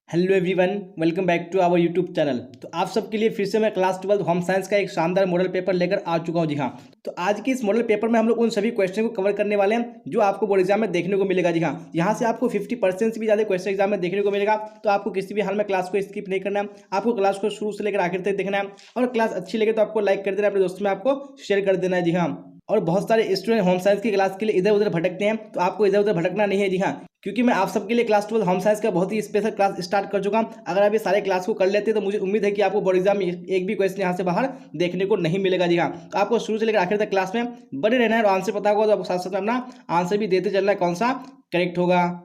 Hello everyone, welcome back to our YouTube channel. तो आप सबके लिए फिर से मैं क्लास 12 होम साइंस का एक शानदार मॉडल पेपर लेकर आ चुका हूं। जी हाँ, तो आज की इस मॉडल पेपर में हम लोग उन सभी क्वेश्चन को कवर करने वाले हैं जो आपको बोर्ड एग्जाम में देखने को मिलेगा। जी हाँ, यहाँ से आपको 50% से भी ज़्यादा क्वेश्चन एग्जाम में देखने को मिलेगा। तो आपको किसी भी हाल में क्लास को स्किप नहीं करना है, आपको क्लास को शुरू से लेकर आखिर तक देखना है। और क्लास अच्छी लगे तो आपको लाइक कर देना, अपने दोस्तों में आपको शेयर कर देना है। जी हाँ, और बहुत सारे स्टूडेंट होम साइंस की क्लास के लिए इधर उधर भटकते हैं, तो आपको इधर उधर भटकना नहीं है। जी हाँ, क्योंकि मैं आप सबके लिए क्लास 12 होम साइंस का बहुत ही स्पेशल क्लास स्टार्ट कर चुका हूं। अगर आप ये सारे क्लास को कर लेते हैं तो मुझे उम्मीद है कि आपको बोर्ड एग्जाम में एक भी क्वेश्चन यहाँ से बाहर देखने को नहीं मिलेगा। जी हाँ, तो आपको शुरू से लेकर आखिर तक क्लास में बने रहना है और आंसर पता होगा तो आपको साथ साथ अपना आंसर भी देते चलना है कौन सा करेक्ट होगा।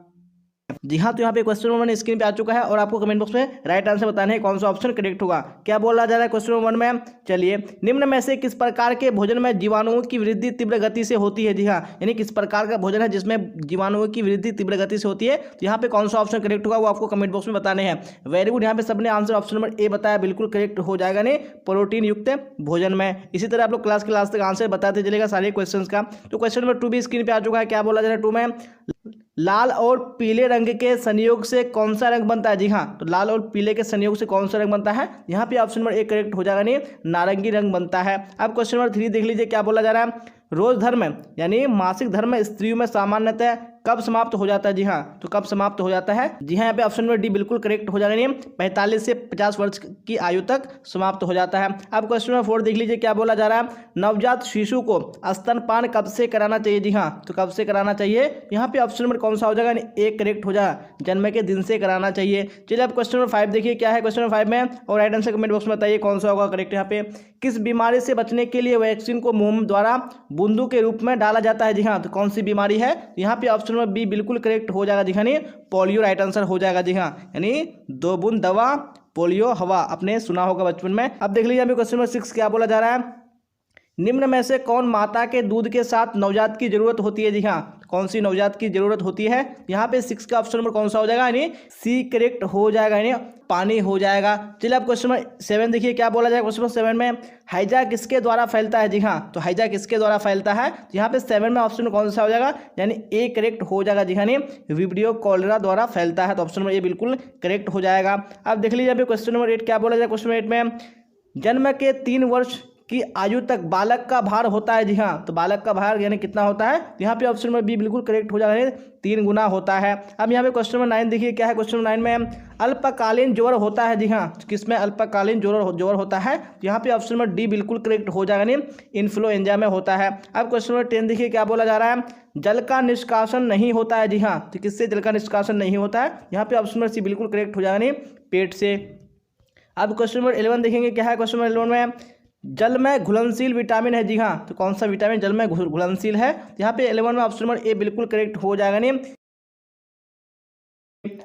जी हाँ, तो यहाँ पे क्वेश्चन नंबर 1 स्क्रीन पे आ चुका है और आपको कमेंट बॉक्स में राइट आंसर बताना है कौन सा ऑप्शन करेक्ट होगा। क्या बोला जा रहा है क्वेश्चन नंबर 1 में? चलिए, निम्न में से किस प्रकार के भोजन में जीवाणुओं की वृद्धि तीव्र गति से होती है? जी हाँ, यानी किस प्रकार का भोजन है जिसमें जीवाणुओं की वृद्धि तीव्र गति से होती है। तो यहाँ पे कौन सा ऑप्शन करेक्ट होगा वो आपको कमेंट बॉक्स में बताने हैं। वेरी गुड, यहाँ पे सबने आंसर ऑप्शन नंबर ए बताया, बिल्कुल करेक्ट हो जाएगा नहीं, प्रोटीन युक्त भोजन में। इसी तरह आप लोग क्लास के लास्ट तक आंसर बताते चलेगा सारे क्वेश्चन का। तो क्वेश्चन नंबर 2 भी स्क्रीन पे आ चुका है। क्या बोला जा रहा है 2 में? लाल और पीले रंग के संयोग से कौन सा रंग बनता है? जी हाँ, तो लाल और पीले के संयोग से कौन सा रंग बनता है? यहाँ पे ऑप्शन नंबर ए करेक्ट हो जाएगा नहीं, नारंगी रंग बनता है। अब क्वेश्चन नंबर 3 देख लीजिए। क्या बोला जा रहा है? रोज धर्म यानी मासिक धर्म स्त्रियों में सामान्यतः कब समाप्त हो जाता है? जी हाँ, तो कब समाप्त हो जाता है? जी हाँ, यहाँ पे ऑप्शन नंबर डी बिल्कुल करेक्ट हो जाएगा नहीं, 45 से 50 वर्ष की आयु तक समाप्त हो जाता है। अब क्वेश्चन नंबर 4 देख लीजिए। क्या बोला जा रहा है? नवजात शिशु को स्तनपान कब से कराना चाहिए? जी हाँ, तो कब से कराना चाहिए? यहाँ पे ऑप्शन नंबर कौन सा हो जाएगा? एक करेक्ट हो जाएगा, जन्म के दिन से कराना चाहिए। चलिए अब क्वेश्चन नंबर 5 देखिए। क्या है क्वेश्चन नंबर 5 में? और राइट आंसर कमेंट बॉक्स में बताइए कौन सा होगा करेक्ट। यहाँ पे किस बीमारी से बचने के लिए वैक्सीन को मुंह द्वारा बूंदों के रूप में डाला जाता है? जी हाँ, तो कौन सी बीमारी है? यहाँ पे ऑप्शन नंबर बी बिल्कुल करेक्ट हो जाएगा। जी हाँ, नहीं, पोलियो राइट आंसर हो जाएगा। जी हाँ, यानी 2 बूंद दवा पोलियो हवा, आपने सुना होगा बचपन में। अब देख लीजिए यहाँ पे क्वेश्चन नंबर 6 क्या बोला जा रहा है? निम्न में से कौन माता के दूध के साथ नवजात की जरूरत होती है? जी हाँ, कौन सी नवजात की जरूरत होती है? यहाँ पे 6 का ऑप्शन नंबर कौन सा हो जाएगा? यानी सी करेक्ट हो जाएगा, यानी पानी हो जाएगा। चलिए अब क्वेश्चन नंबर 7 देखिए। क्या बोला जाएगा क्वेश्चन नंबर 7 में? हैजा किसके द्वारा फैलता है? जी हाँ, तो हैजा किसके द्वारा फैलता है? यहाँ पे 7 में ऑप्शन कौन सा हो जाएगा? यानी ए करेक्ट हो जाएगा। जी हाँ, नहीं, विब्रियो कॉलेरा द्वारा फैलता है, तो ऑप्शन नंबर ए बिल्कुल करेक्ट हो जाएगा। अब देख लीजिए यहाँ पे क्वेश्चन नंबर 8 क्या बोला जाएगा? क्वेश्चन नंबर 8 में जन्म के 3 वर्ष की आयु तक बालक का भार होता है। जी हाँ, तो बालक का भार यानी कितना होता है? यहाँ पे ऑप्शन नंबर बी बिल्कुल करेक्ट हो जाएगा, 3 गुना होता है। अब यहाँ पे क्वेश्चन नंबर 9 देखिए। क्या है क्वेश्चन नंबर 9 में? अल्पकालीन ज्वर होता है। जी हाँ, किसमें अल्पकालीन ज्वर होता है? यहाँ पे ऑप्शन नंबर डी बिल्कुल करेक्ट हो जाएगा, नहीं, इन्फ्लुएंजा में होता है। अब क्वेश्चन नंबर 10 देखिए। क्या बोला जा रहा है? जल का निष्कासन नहीं होता है। जी हाँ, तो किससे जल का निष्कासन नहीं होता है? यहाँ पे ऑप्शन नंबर सी बिल्कुल करेक्ट हो जाएगा, नहीं, पेट से। अब क्वेश्चन नंबर 11 देखेंगे। क्या है क्वेश्चन नंबर 11 में? जल में घुलनशील विटामिन है। जी हाँ, तो कौन सा विटामिन जल में घुलनशील है? यहाँ पे 11 में ऑप्शन नंबर ए बिल्कुल करेक्ट हो जाएगा, नहीं।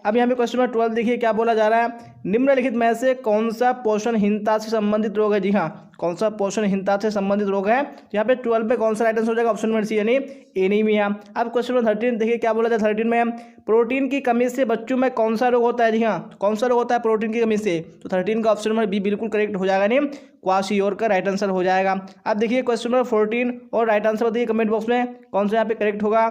अब यहाँ पे क्वेश्चन नंबर 12 देखिए। क्या बोला जा रहा है? निम्नलिखित में से कौन सा पोषणहीनता से संबंधित रोग है? जी हाँ, कौन सा पोषणहीनता से संबंधित रोग है? यहाँ पे 12 पे कौन सा राइट आंसर हो जाएगा? ऑप्शन नंबर सी, यानी एनीमिया। अब क्वेश्चन नंबर 13 देखिए। क्या बोला जाए 13 में? प्रोटीन की कमी से बच्चों में कौन सा रोग होता है? जी हाँ, कौन सा रोग होता है प्रोटीन की कमी से? तो 13 का ऑप्शन नंबर बी बिल्कुल करेक्ट हो जाएगा, नहीं, क्वाशियोर का राइट आंसर हो जाएगा। अब देखिए क्वेश्चन नंबर 14 और राइट आंसर बताइए कमेंट बॉक्स में कौन सा यहाँ पे करेक्ट होगा।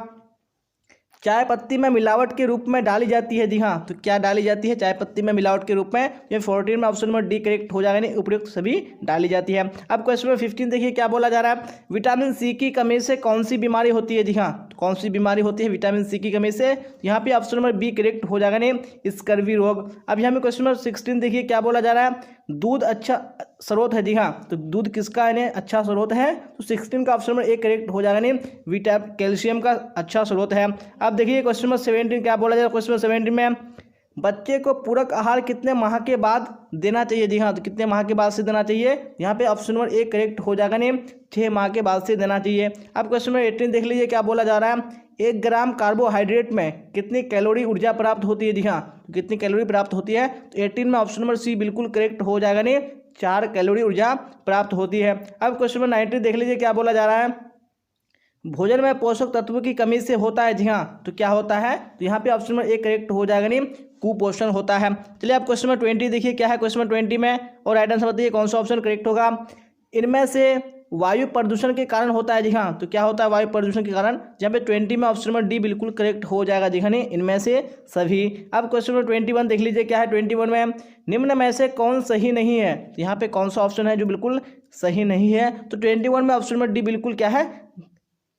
चाय पत्ती में मिलावट के रूप में डाली जाती है। जी हाँ, तो क्या डाली जाती है चाय पत्ती में मिलावट के रूप में? ये 14 में ऑप्शन नंबर डी करेक्ट हो जाएगा, नहीं, उपयुक्त सभी डाली जाती है। अब क्वेश्चन नंबर 15 देखिए। क्या बोला जा रहा है? विटामिन सी की कमी से कौन सी बीमारी होती है? जी हाँ, तो कौन सी बीमारी होती है विटामिन सी की कमी से? यहाँ पे ऑप्शन नंबर बी करेक्ट हो जाएगा, नहीं, स्कर्वी रोग। अब यहाँ पे क्वेश्चन नंबर 16 देखिए। क्या बोला जा रहा है? दूध अच्छा स्रोत है। जी हाँ, तो दूध किसका है? अच्छा स्रोत है, तो 16 का ऑप्शन नंबर ए करेक्ट हो जाएगा, नहीं, कैल्शियम का अच्छा स्रोत है। अब देखिए क्वेश्चन नंबर 17 क्या बोला जाए? क्वेश्चन नंबर 17 में बच्चे को पूरक आहार कितने माह के बाद देना चाहिए? जी हाँ, तो कितने माह के बाद से देना चाहिए? यहाँ पे ऑप्शन नंबर ए करेक्ट हो जाएगा, नहीं, 6 माह के बाद से देना चाहिए। अब क्वेश्चन नंबर 18 देख लीजिए। क्या बोला जा रहा है? 1 ग्राम कार्बोहाइड्रेट में कितनी कैलोरी ऊर्जा प्राप्त होती है? जी हाँ, तो कितनी कैलोरी प्राप्त होती है? तो 18 में ऑप्शन नंबर सी बिल्कुल करेक्ट हो जाएगा, नहीं, 4 कैलोरी ऊर्जा प्राप्त होती है। अब क्वेश्चन नंबर 19 देख लीजिए। क्या बोला जा रहा है? भोजन में पोषक तत्वों की कमी से होता है। जी हाँ, तो क्या होता है? तो यहाँ पे ऑप्शन नंबर ए करेक्ट हो जाएगा, नहीं, कुपोषण होता है। चलिए आप क्वेश्चन नंबर 20 देखिए। क्या है क्वेश्चन नंबर 20 में? और राइट आंसर बताइए कौन सा ऑप्शन करेक्ट होगा। इनमें से वायु प्रदूषण के कारण होता है। जी हाँ, तो क्या होता है वायु प्रदूषण के कारण? जहाँ पे 20 में ऑप्शन नंबर डी बिल्कुल करेक्ट हो जाएगा। जी हाँ, नहीं इनमें से सभी। अब क्वेश्चन नंबर 21 देख लीजिए क्या है 21 में, निम्न में से कौन सही नहीं है? यहाँ पे कौन सा ऑप्शन है जो बिल्कुल सही नहीं है? तो 21 में ऑप्शन नंबर डी बिल्कुल क्या है?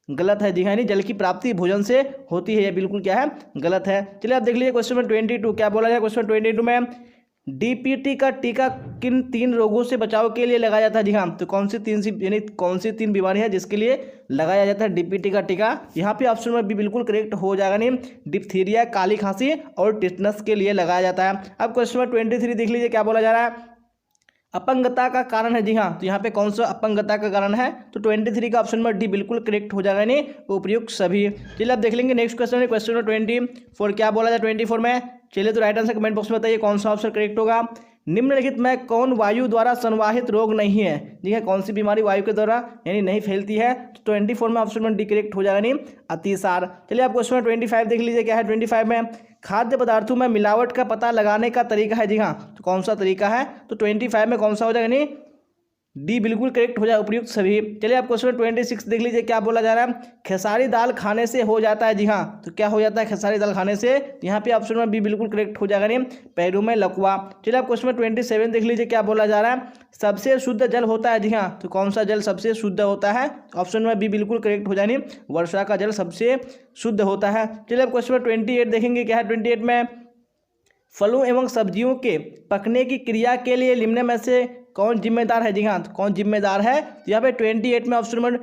गलत है। जी हाँ, नहीं जल की प्राप्ति भोजन से होती है, ये बिल्कुल क्या है? गलत है। चलिए आप देख लीजिए क्वेश्चन नंबर 22 क्या बोला जाए। क्वेश्चन 22 में डीपीटी का टीका किन 3 रोगों से बचाव के लिए लगाया जाता है? जी हाँ, तो कौन सी 3 बीमारी है जिसके लिए लगाया जाता है डीपीटी का टीका? यहाँ पे ऑप्शन में भी बिल्कुल करेक्ट हो जाएगा। नहीं डिप्थीरिया, काली खांसी और टिटनस के लिए लगाया जाता है। अब क्वेश्चन नंबर 23 देख लीजिए क्या बोला जा रहा है, अपंगता का कारण है। जी हाँ, तो यहाँ पे कौन सा अपंगता का कारण है? तो 23 का ऑप्शन नंबर डी बिल्कुल करेक्ट हो जाएगा। नहीं उपयुक्त सभी। चलिए आप देख लेंगे नेक्स्ट क्वेश्चन है क्वेश्चन नंबर 24 क्या बोला जाए 24 में। चलिए तो राइट आंसर कमेंट बॉक्स में बताइए कौन सा ऑप्शन करेक्ट होगा। निम्नलिखित में कौन वायु द्वारा संवाहित रोग नहीं है? जी है, कौन सी बीमारी वायु के द्वारा यानी नहीं फैलती है? तो 24 में ऑप्शन नंबर डी करेक्ट हो जाएगा। नहीं अतिसार। चलिए आप क्वेश्चन 25 देख लीजिए क्या है 25 में, खाद्य पदार्थों में मिलावट का पता लगाने का तरीका है। जी हाँ, तो कौन सा तरीका है? तो 25 में कौन सा हो जाएगा? नहीं डी बिल्कुल करेक्ट हो जाए उपयुक्त सभी। चलिए आप क्वेश्चन 26 देख लीजिए क्या बोला जा रहा है, खेसारी दाल खाने से हो जाता है। जी हाँ, तो क्या हो जाता है खेसारी दाल खाने से? यहाँ पे ऑप्शन में बी बिल्कुल करेक्ट हो जाएगा। नहीं पैरों में लकवा। चलिए आप क्वेश्चन 27 देख लीजिए क्या बोला जा रहा है, सबसे शुद्ध जल होता है। जी हाँ, तो कौन सा जल सबसे शुद्ध होता है? ऑप्शन में बी बिल्कुल करेक्ट हो जाए। वर्षा का जल सबसे शुद्ध होता है। चलिए आप क्वेश्चन 28 देखेंगे क्या है 28 में, फलों एवं सब्जियों के पकने की क्रिया के लिए निम्न में से कौन जिम्मेदार है? जी हाँ, तो कौन जिम्मेदार है? तो यहाँ पे 28 में ऑप्शन नंबर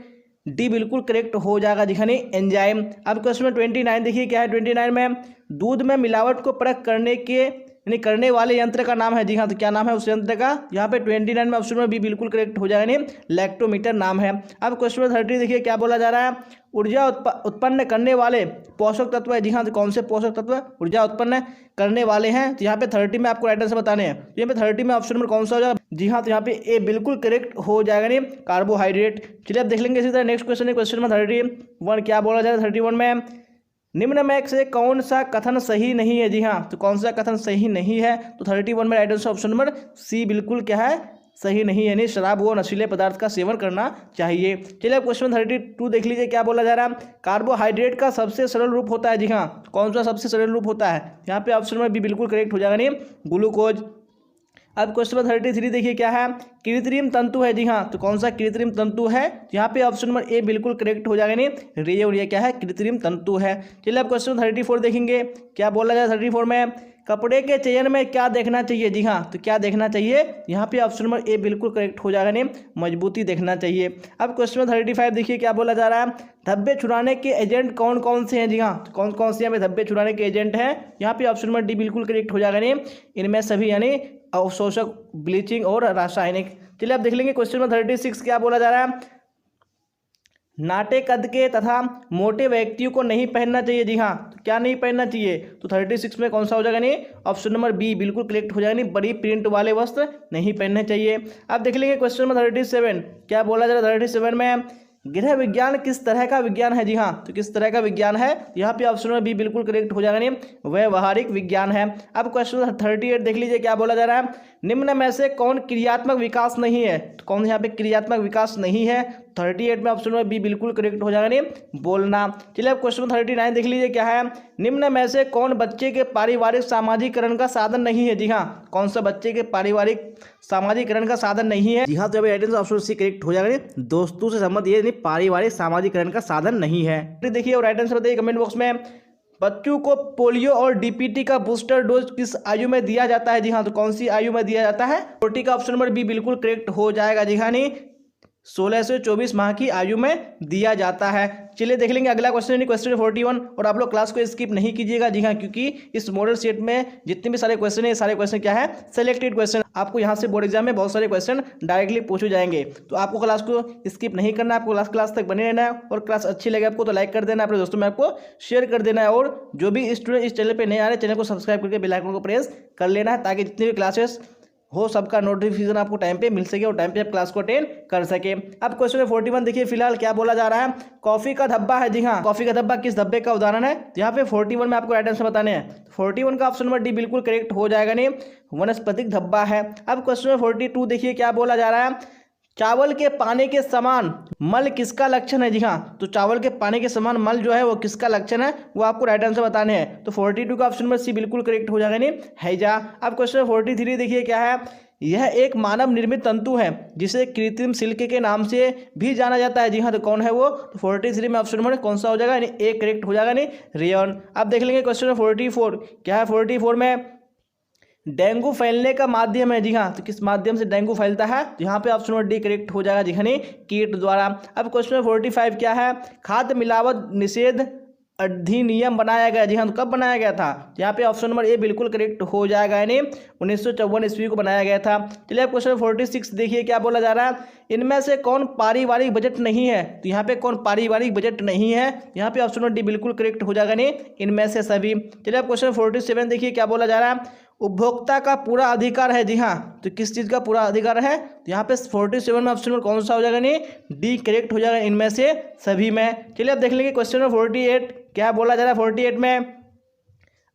डी बिल्कुल करेक्ट हो जाएगा। जी हाँ, नहीं एंजाइम। अब क्वेश्चन नंबर 29 देखिए क्या है 29 में, दूध में मिलावट को परख करने के यानी करने वाले यंत्र का नाम है। जी हाँ, तो क्या नाम है उस यंत्र का? यहाँ पे 29 में ऑप्शन में बी बिल्कुल करेक्ट हो जाएगा। नहीं लैक्टोमीटर नाम है। अब क्वेश्चन नंबर 30 देखिए क्या बोला जा रहा है, ऊर्जा उत्पन्न करने वाले पोषक तत्व है। जी हाँ, तो कौन से पोषक तत्व ऊर्जा उत्पन्न करने वाले हैं? तो यहाँ पे 30 में आपको राइट आंसर बताने हैं। तो यहाँ पे 30 में ऑप्शन नंबर कौन सा हो जाएगा? जी हाँ, तो यहाँ पे ए बिल्कुल करेक्ट हो जाएगा। नहीं कार्बोहाइड्रेट। चलिए आप देख लेंगे इसी तरह नेक्स्ट क्वेश्चन है क्वेश्चन नंबर 31 क्या बोला जा रहा है 31 में, निम्न में से कौन सा कथन सही नहीं है? जी हाँ, तो कौन सा कथन सही नहीं है? तो 31 में right answer option number C बिल्कुल क्या है? सही नहीं है। नहीं शराब व नशीले पदार्थ का सेवन करना चाहिए। चलिए क्वेश्चन 32 देख लीजिए क्या बोला जा रहा है, कार्बोहाइड्रेट का सबसे सरल रूप होता है। जी हाँ, कौन सा सबसे सरल रूप होता है? यहाँ पे ऑप्शन में बी बिल्कुल करेक्ट हो जाएगा। नहीं ग्लूकोज। अब क्वेश्चन नंबर 33 देखिए क्या है, कृत्रिम तंतु है। जी हाँ, तो कौन सा कृत्रिम तंतु है? यहाँ पे ऑप्शन नंबर ए बिल्कुल करेक्ट हो जाएगा। नहीं रे और ये क्या है? कृत्रिम तंतु है। चलिए आप क्वेश्चन 34 देखेंगे क्या बोला जाए 34 में, कपड़े के चयन में क्या देखना चाहिए? जी हाँ, तो क्या देखना चाहिए? यहाँ पे ऑप्शन नंबर ए बिल्कुल करेक्ट हो जाएगा। नहीं मजबूती देखना चाहिए। अब क्वेश्चन नंबर 35 देखिए क्या बोला जा रहा है, धब्बे छुड़ाने के एजेंट कौन कौन से हैं? जी हाँ, तो कौन कौन से यहाँ पे धब्बे छुड़ाने के एजेंट हैं? यहाँ पे ऑप्शन नंबर डी बिल्कुल करेक्ट हो जाएगा। नहीं इनमें सभी यानी अवशोषक, ब्लीचिंग और रासायनिक। चलिए आप देख लेंगे क्वेश्चन नंबर 36 क्या बोला जा रहा है, नाटे कद के तथा मोटे व्यक्तियों को नहीं पहनना चाहिए। जी हाँ, तो क्या नहीं पहनना चाहिए? तो 36 में कौन सा हो जाएगा? नहीं ऑप्शन नंबर बी बिल्कुल करेक्ट हो जाएगा। नहीं बड़ी प्रिंट वाले वस्त्र नहीं पहनने चाहिए। अब देख लेंगे क्वेश्चन नंबर 37 क्या बोला जा रहा है 37 में, गृह विज्ञान किस तरह का विज्ञान है? जी हाँ, तो किस तरह का विज्ञान है? यहाँ पे ऑप्शन में बी बिल्कुल करेक्ट हो जाएगा। नहीं व्यवहारिक विज्ञान है। अब क्वेश्चन 38 देख लीजिए क्या बोला जा रहा है, निम्न में से कौन क्रियात्मक विकास नहीं है? तो कौन यहाँ पे क्रियात्मक विकास नहीं है? 38 में ऑप्शन में बी बिल्कुल करेक्ट हो जाएगा। नहीं बोलना। चलिए अब क्वेश्चन 39 देख लीजिए क्या है, निम्न में से कौन बच्चे के पारिवारिक सामाजिकरण का साधन नहीं है? जी हाँ, कौन सा बच्चे के पारिवारिक सामाजिकरण का साधन नहीं है? जी हाँ, तो अभी right answer option C correct हो जाएगा। दोस्तों से संबंध ये पारिवारिक सामाजिकरण का साधन नहीं है। देखिए और राइट आंसर बताइए कमेंट बॉक्स में, बच्चों को पोलियो और डीपीटी का बूस्टर डोज किस आयु में दिया जाता है? जी हाँ, तो कौन सी आयु में दिया जाता है? 40 का ऑप्शन नंबर बी बिल्कुल करेक्ट हो जाएगा। जी हाँ, नहीं 16 से 24 माह की आयु में दिया जाता है। चलिए देख लेंगे अगला क्वेश्चन यानी क्वेश्चन 41 और आप लोग क्लास को स्किप नहीं कीजिएगा। जी हाँ, क्योंकि इस मॉडल सेट में जितने भी सारे क्वेश्चन है सारे क्वेश्चन क्या है? Selected question. आपको यहाँ से बोर्ड एग्जाम में बहुत सारे क्वेश्चन डायरेक्टली पूछे जाएंगे, तो आपको क्लास को स्किप नहीं करना है, आपको क्लास तक बने रहना है। और क्लास अच्छी लगे आपको तो लाइक कर देना, अपने दोस्तों में आपको शेयर कर देना है। और जो भी स्टूडेंट इस चैनल पर नहीं आ रहे, चैनल को सब्सक्राइब करके बेल आइकन को प्रेस कर लेना है, ताकि जितने भी क्लासेस हो सबका नोटिफिकेशन आपको टाइम पे मिल सके और टाइम पे आप क्लास को अटेंड कर सके। अब क्वेश्चन 41 देखिए फिलहाल क्या बोला जा रहा है, कॉफी का धब्बा है। जी हाँ, कॉफी का धब्बा किस धब्बे का उदाहरण है? यहाँ पे 41 में आपको राइट आंसर बताने हैं। 41 का ऑप्शन नंबर डी बिल्कुल करेक्ट हो जाएगा। नहीं वनस्पतिक धब्बा है। अब क्वेश्चन 42 देखिए क्या बोला जा रहा है, चावल के पानी के समान मल किसका लक्षण है? जी हाँ, तो चावल के पानी के समान मल जो है वो किसका लक्षण है, वो आपको राइट आंसर बताने हैं। तो 42 का ऑप्शन नंबर सी बिल्कुल करेक्ट हो जाएगा, नहीं हैजा। अब क्वेश्चन 43 देखिए क्या है। यह एक मानव निर्मित तंतु है जिसे कृत्रिम सिल्क के नाम से भी जाना जाता है। जी हाँ, तो कौन है वो? तो 43 में ऑप्शन नंबर कौन सा हो जाएगा? ए करेक्ट हो जाएगा, नहीं रेयन। अब देख लेंगे क्वेश्चन 44 क्या है। 44 में डेंगू फैलने का माध्यम है। जी हाँ, तो किस माध्यम से डेंगू फैलता है? तो यहाँ पे ऑप्शन नंबर डी करेक्ट हो जाएगा, जी हाँ, नहीं कीट द्वारा। अब क्वेश्चन 45 क्या है। खाद्य मिलावट निषेध अधिनियम बनाया गया। जी हाँ, तो कब बनाया गया था? तो यहाँ पे ऑप्शन नंबर ए बिल्कुल करेक्ट हो जाएगा, यानी 1954 ईस्वी को बनाया गया था। चलिए अब क्वेश्चन 46 देखिए क्या बोला जा रहा है। इनमें से कौन पारिवारिक बजट नहीं है? तो यहाँ पे कौन पारिवारिक बजट नहीं है? यहाँ पे ऑप्शन नंबर डी बिल्कुल करेक्ट हो जाएगा, नहीं इनमें से सभी। चलिए अब क्वेश्चन 47 देखिए क्या बोला जा रहा है। उपभोक्ता का पूरा अधिकार है। जी हाँ, तो किस चीज़ का पूरा अधिकार है? तो यहाँ पे 47 में ऑप्शन नंबर कौन सा हो जाएगा? नहीं डी करेक्ट हो जाएगा इनमें से सभी में। चलिए अब देख लेंगे क्वेश्चन नंबर 48 क्या बोला जा रहा है। 48 में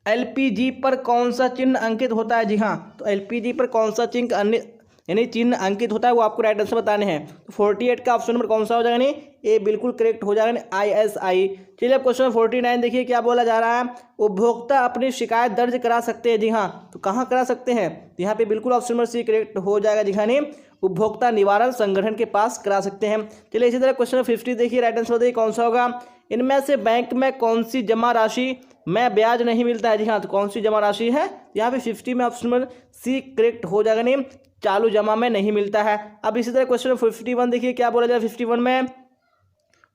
एलपीजी पर कौन सा चिन्ह अंकित होता है? जी हाँ, तो एलपीजी पर कौन सा चिन्ह यानी चिन्ह अंकित होता है, वो आपको राइट आंसर बताने हैं। तो 48 का ऑप्शन नंबर कौन सा हो जाएगा? नहीं ए बिल्कुल करेक्ट हो जाएगा, ISI। चलिए अब क्वेश्चन 49 देखिए क्या बोला जा रहा है। उपभोक्ता अपनी शिकायत दर्ज करा सकते हैं। जी हाँ, तो कहाँ करा सकते हैं? तो यहाँ पे बिल्कुल ऑप्शन नंबर सी करेक्ट हो जाएगा, जी हाँ, नहीं उपभोक्ता निवारण संगठन के पास करा सकते हैं। चलिए इसी तरह क्वेश्चन 50 देखिए राइट आंसर बताइए कौन सा होगा। इनमें से बैंक में कौन सी जमा राशि में ब्याज नहीं मिलता है? जी हाँ, तो कौन सी जमा राशि है? यहाँ पे 50 में ऑप्शन नंबर सी करेक्ट हो जाएगा, नहीं चालू जमा में नहीं मिलता है। अब इसी तरह क्वेश्चन 51 देखिए क्या बोला जाए। 51 में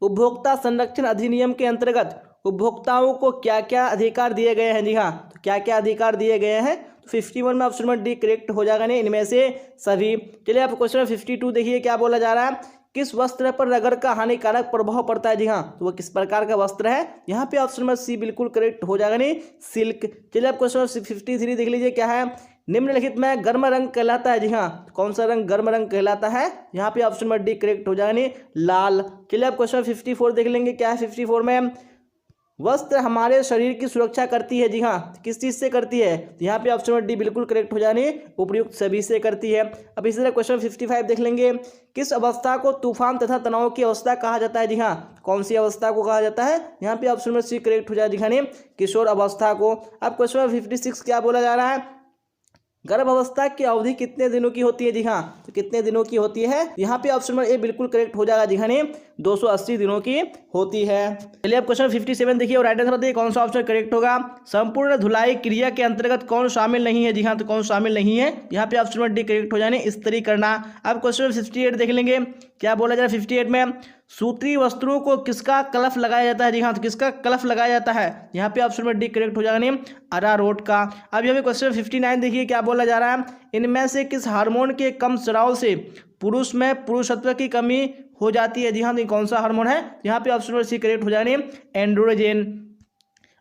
उपभोक्ता संरक्षण अधिनियम के अंतर्गत उपभोक्ताओं को क्या क्या अधिकार दिए गए हैं? जी हाँ, तो क्या क्या अधिकार दिए गए हैं? तो 51 में ऑप्शन नंबर डी करेक्ट हो जाएगा, नहीं इनमें से सभी। चलिए आप क्वेश्चन 52 देखिए क्या बोला जा रहा है। किस वस्त्र पर रगड़ का हानिकारक प्रभाव पड़ता है? जी हाँ, तो वो किस प्रकार का वस्त्र है? यहाँ पे ऑप्शन नंबर सी बिल्कुल करेक्ट हो जाएगा, नहीं सिल्क। चलिए आप क्वेश्चन 53 देख लीजिए क्या है। निम्नलिखित में गर्म रंग कहलाता है? जी हाँ, कौन सा रंग गर्म रंग कहलाता है? यहाँ पे ऑप्शन नंबर डी करेक्ट हो जाएगा, नहीं लाल। चलिए आप क्वेश्चन 54 देख लेंगे क्या है। 54 में वस्त्र हमारे शरीर की सुरक्षा करती है। जी हाँ, किस चीज़ से करती है? तो यहाँ पे ऑप्शन नंबर डी बिल्कुल करेक्ट हो जाने उपयुक्त सभी से करती है। अब इसी तरह क्वेश्चन 55 देख लेंगे। किस अवस्था को तूफान तथा तनाव की अवस्था कहा जाता है? जी हाँ, कौन सी अवस्था को कहा जाता है? यहाँ पे ऑप्शन नंबर सी करेक्ट हो जाए, दिखाने किशोर अवस्था को। अब क्वेश्चन 56 क्या बोला जा रहा है। गर्भावस्था की अवधि कितने दिनों की होती है? जी हाँ, तो कितने दिनों की होती है? यहाँ पे ऑप्शन नंबर ए बिल्कुल करेक्ट हो जाएगा, जी हाँ, 280 दिनों की होती है। चलिए अब क्वेश्चन 57 देखिए और राइट आंसर बताइए कौन सा ऑप्शन करेक्ट होगा। संपूर्ण धुलाई क्रिया के अंतर्गत कौन शामिल नहीं है? जी हाँ, तो कौन शामिल नहीं है? यहाँ पे ऑप्शन नंबर डी करेक्ट हो जाने इस्त्री करना। अब क्वेश्चन 58 देख लेंगे क्या बोला जाए। 58 में सूत्री वस्त्रों को किसका कलफ लगाया जाता है? जी हाँ, तो किसका कलफ लगाया जाता है? यहाँ पे ऑप्शन नंबर डी करेक्ट हो जाएगा, नहीं अरारोट का। अब यहाँ पे क्वेश्चन 59 देखिए क्या बोला जा रहा है। इनमें से किस हार्मोन के कम स्राव से पुरुष में पुरुषत्व की कमी हो जाती है? जी हाँ, तो कौन सा हार्मोन है? यहाँ पे ऑप्शन नंबर सी करेक्ट हो जाएगा, एंड्रोजन।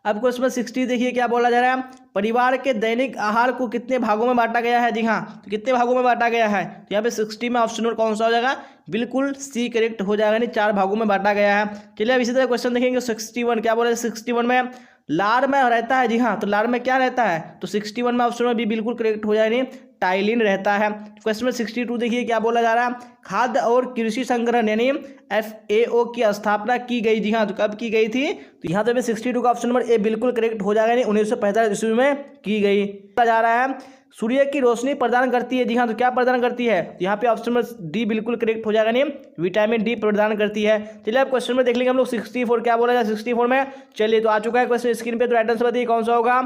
अब क्वेश्चन 60 देखिए क्या बोला जा रहा है। परिवार के दैनिक आहार को कितने भागों में बांटा गया है? जी हाँ, तो कितने भागों में बांटा गया है? तो यहाँ पे 60 में ऑप्शन नंबर कौन सा हो जाएगा? बिल्कुल सी करेक्ट हो जाएगा, नहीं 4 भागों में बांटा गया है। चलिए अब इसी तरह क्वेश्चन देखेंगे 61 क्या बोला है। 61 में लार में रहता है। जी हाँ, तो लार में क्या रहता है? तो 61 में ऑप्शन में भी बिल्कुल करेक्ट हो जाएगी, टाइलिन रहता है। क्वेश्चन में 62 देखिए क्या बोला जा रहा है। खाद्य और कृषि संगठन यानी FAO की स्थापना की गई। जी हाँ, तो कब की गई थी? तो यहाँ पे 62 का ऑप्शन नंबर ए बिल्कुल करेक्ट हो जाएगा, नहीं 1945 ईस्वी में की गई। जा रहा है सूर्य की रोशनी प्रदान करती है। जी हाँ, तो क्या प्रदान करती है? तो यहाँ पे ऑप्शन नंबर डी बिल्कुल करेक्ट हो जाएगा, नहीं विटामिन डी प्रदान करती है। चलिए अब क्वेश्चन में देख लेंगे हम लोग 64 क्या बोला जाए। 64 में चलिए तो आ चुका है क्वेश्चन स्क्रीन पे, तो राइट आंसर बताइए कौन सा होगा।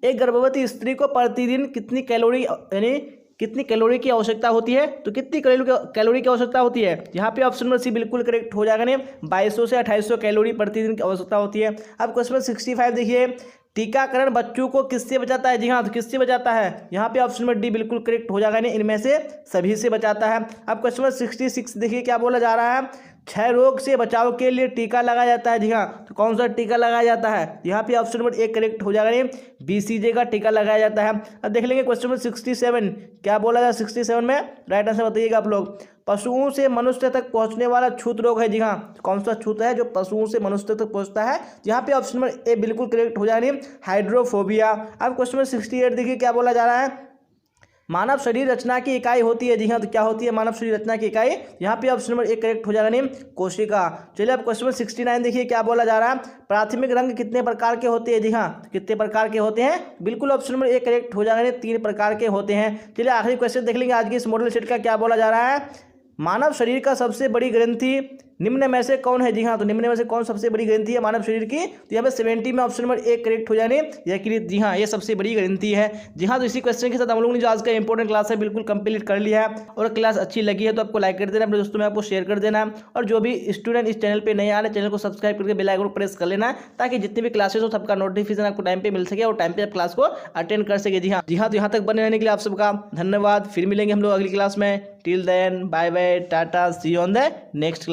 एक गर्भवती स्त्री को प्रतिदिन कितनी कैलोरी यानी कितनी कैलोरी की आवश्यकता होती है? तो कितनी कैलोरी की आवश्यकता होती है? यहाँ पे ऑप्शन नंबर सी बिल्कुल करेक्ट हो जाएगा, नहीं 2200 से 2800 कैलोरी प्रतिदिन की आवश्यकता होती है। अब क्वेश्चन 65 देखिए। टीकाकरण बच्चों को किससे बचाता है? जी हाँ, तो किससे बचाता है? यहाँ पे ऑप्शन नंबर डी बिल्कुल करेक्ट हो जाएगा, नहीं इनमें से सभी से बचाता है। अब क्वेश्चन नंबर 66 देखिए क्या बोला जा रहा है। क्षय रोग से बचाव के लिए टीका लगाया जाता है। जी हाँ, तो कौन सा टीका लगाया जाता है? यहाँ पे ऑप्शन नंबर ए करेक्ट हो जाएगा, नहीं BCG का टीका लगाया जाता है। अब देख लेंगे क्वेश्चन नंबर 67 क्या बोला जाए। 67 में राइट आंसर बताइएगा आप लोग। पशुओं से मनुष्य तक पहुंचने वाला छूत रोग है। जी हाँ, तो कौन सा छूत है जो पशुओं से मनुष्य तक पहुंचता है? यहाँ पे ऑप्शन नंबर ए बिल्कुल करेक्ट हो जाएगा, हाइड्रोफोबिया। अब क्वेश्चन नंबर 68 देखिए क्या बोला जा रहा है। मानव शरीर रचना की इकाई होती है। जी हाँ, तो क्या होती है मानव शरीर रचना की इकाई? यहाँ पे ऑप्शन नंबर 1 करेक्ट हो जाएगा नहीं, कोशिका। चलिए अब क्वेश्चन नंबर 69 देखिए क्या बोला जा रहा है। प्राथमिक रंग कितने प्रकार के होते हैं? जी हाँ, कितने प्रकार के होते हैं? बिल्कुल ऑप्शन नंबर 1 करेक्ट हो जाएगा नहीं, 3 प्रकार के होते हैं। चलिए आखिरी क्वेश्चन देख लेंगे आज के इस मॉडल सेट का। क्या बोला जा रहा है? मानव शरीर का सबसे बड़ी ग्रंथि निम्न में से कौन है? जी हाँ, तो निम्न में से कौन सबसे बड़ी ग्रंथि है मानव शरीर की? तो यहाँ पे 70 में ऑप्शन नंबर 1 करेक्ट हो जाने यकृत। जी हाँ, ये सबसे बड़ी ग्रंथि है। जी हाँ, तो इसी क्वेश्चन के साथ हम लोगों ने जो आज का इंपॉर्टेंट क्लास है बिल्कुल कंप्लीट कर लिया है। और क्लास अच्छी लगी है तो आपको लाइक कर देना, अपने दोस्तों में आपको शेयर कर देना। और जो भी स्टूडेंट इस चैनल पर नहीं आ रहे, चैनल को सब्सक्राइब करके बेल आइकन प्रेस कर लेना, ताकि जितनी भी क्लासेस हो सबका नोटिफिकेशन आपको टाइम पे मिल सके और टाइम पे आप क्लास को अटेंड कर सके। जी हाँ, तो यहाँ तक बने रहने के लिए आप सबका धन्यवाद। फिर मिलेंगे हम लोग अगली क्लास में। Till then bye bye, tata, see you on the next.